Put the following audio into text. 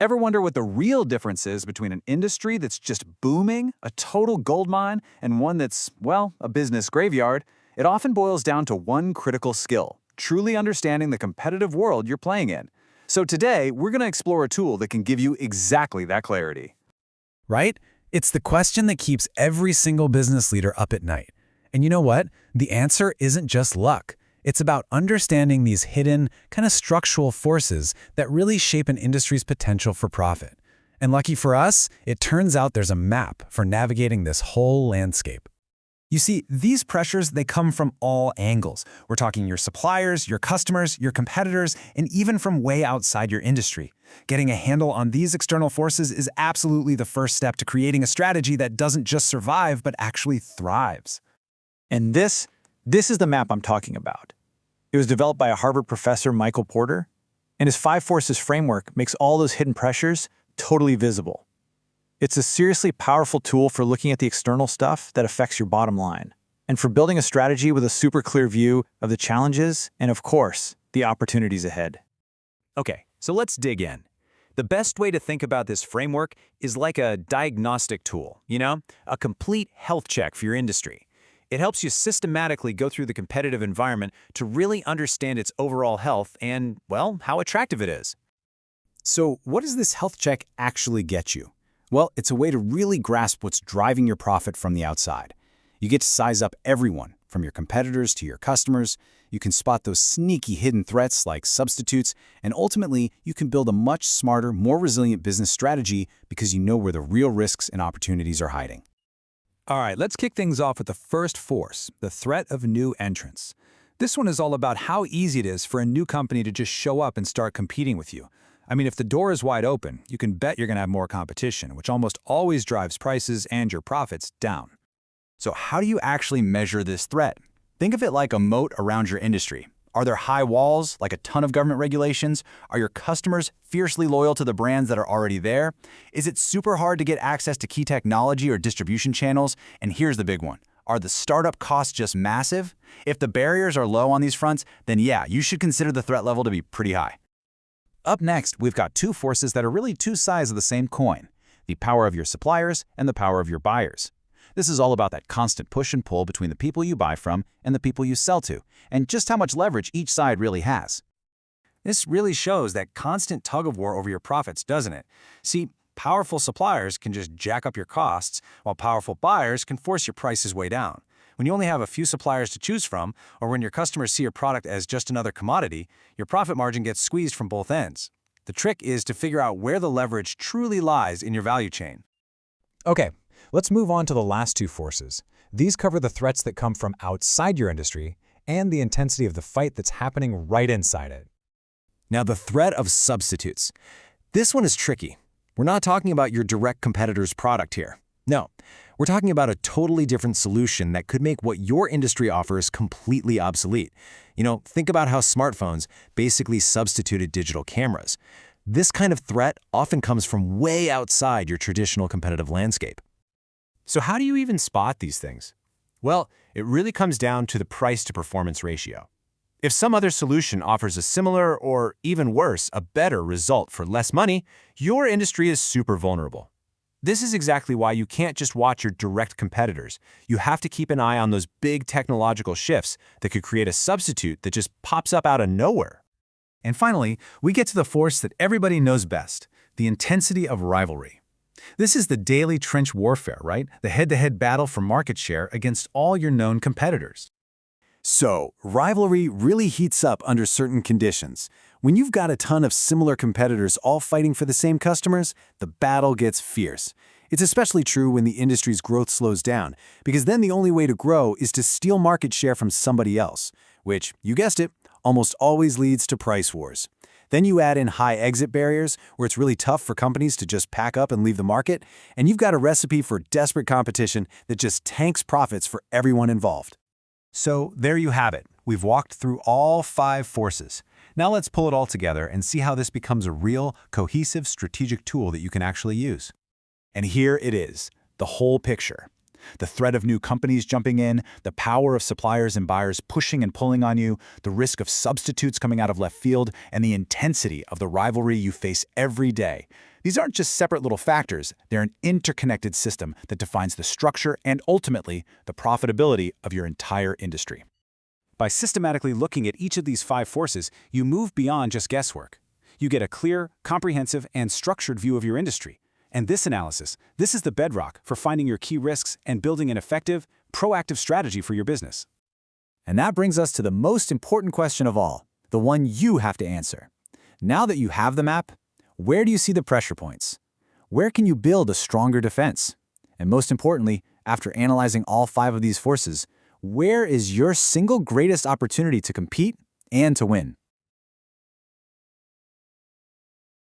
Ever wonder what the real difference is between an industry that's just booming, a total gold mine, and one that's, well, a business graveyard? It often boils down to one critical skill: truly understanding the competitive world you're playing in. So today, we're going to explore a tool that can give you exactly that clarity. Right? It's the question that keeps every single business leader up at night. And you know what? The answer isn't just luck. It's about understanding these hidden, kind of structural forces that really shape an industry's potential for profit. And lucky for us, it turns out there's a map for navigating this whole landscape. You see, these pressures, they come from all angles. We're talking your suppliers, your customers, your competitors, and even from way outside your industry. Getting a handle on these external forces is absolutely the first step to creating a strategy that doesn't just survive, but actually thrives. And this is the map I'm talking about. It was developed by a Harvard professor, Michael Porter, and his 5 forces framework makes all those hidden pressures totally visible. It's a seriously powerful tool for looking at the external stuff that affects your bottom line, and for building a strategy with a super clear view of the challenges and, of course, the opportunities ahead. Okay, so let's dig in. The best way to think about this framework is like a diagnostic tool, a complete health check for your industry. It helps you systematically go through the competitive environment to really understand its overall health and, well, how attractive it is. So what does this health check actually get you? Well, it's a way to really grasp what's driving your profit from the outside. You get to size up everyone, from your competitors to your customers. You can spot those sneaky hidden threats like substitutes, and ultimately, you can build a much smarter, more resilient business strategy because you know where the real risks and opportunities are hiding. All right, let's kick things off with the first force, the threat of new entrants. This one is all about how easy it is for a new company to just show up and start competing with you. I mean, if the door is wide open, you can bet you're going to have more competition, which almost always drives prices and your profits down. So how do you actually measure this threat? Think of it like a moat around your industry. Are there high walls, like a ton of government regulations? Are your customers fiercely loyal to the brands that are already there? Is it super hard to get access to key technology or distribution channels? And here's the big one. Are the startup costs just massive? If the barriers are low on these fronts, then yeah, you should consider the threat level to be pretty high. Up next, we've got 2 forces that are really 2 sides of the same coin: the power of your suppliers and the power of your buyers. This is all about that constant push and pull between the people you buy from and the people you sell to, and just how much leverage each side really has. This really shows that constant tug-of-war over your profits, doesn't it? See, powerful suppliers can just jack up your costs, while powerful buyers can force your prices way down. When you only have a few suppliers to choose from, or when your customers see your product as just another commodity, your profit margin gets squeezed from both ends. The trick is to figure out where the leverage truly lies in your value chain. Okay, let's move on to the last 2 forces. These cover the threats that come from outside your industry and the intensity of the fight that's happening right inside it. Now, the threat of substitutes. This one is tricky. We're not talking about your direct competitor's product here. No, we're talking about a totally different solution that could make what your industry offers completely obsolete. Think about how smartphones basically substituted digital cameras. This kind of threat often comes from way outside your traditional competitive landscape. So how do you even spot these things? Well, it really comes down to the price-to-performance ratio. If some other solution offers a similar, or even worse, a better result for less money, your industry is super vulnerable. This is exactly why you can't just watch your direct competitors. You have to keep an eye on those big technological shifts that could create a substitute that just pops up out of nowhere. And finally, we get to the force that everybody knows best, the intensity of rivalry. This is the daily trench warfare, right? The head-to-head battle for market share against all your known competitors. So, rivalry really heats up under certain conditions. When you've got a ton of similar competitors all fighting for the same customers, the battle gets fierce. It's especially true when the industry's growth slows down, because then the only way to grow is to steal market share from somebody else, which, you guessed it, almost always leads to price wars. Then you add in high exit barriers, where it's really tough for companies to just pack up and leave the market, and you've got a recipe for desperate competition that just tanks profits for everyone involved. So there you have it. We've walked through all 5 forces. Now let's pull it all together and see how this becomes a real, cohesive strategic tool that you can actually use. And here it is, the whole picture. The threat of new companies jumping in, the power of suppliers and buyers pushing and pulling on you, the risk of substitutes coming out of left field, and the intensity of the rivalry you face every day. These aren't just separate little factors, they're an interconnected system that defines the structure and ultimately the profitability of your entire industry. By systematically looking at each of these 5 forces, you move beyond just guesswork. You get a clear, comprehensive, and structured view of your industry. And this analysis, this is the bedrock for finding your key risks and building an effective, proactive strategy for your business. And that brings us to the most important question of all, the one you have to answer. Now that you have the map, where do you see the pressure points? Where can you build a stronger defense? And most importantly, after analyzing all 5 of these forces, where is your single greatest opportunity to compete and to win?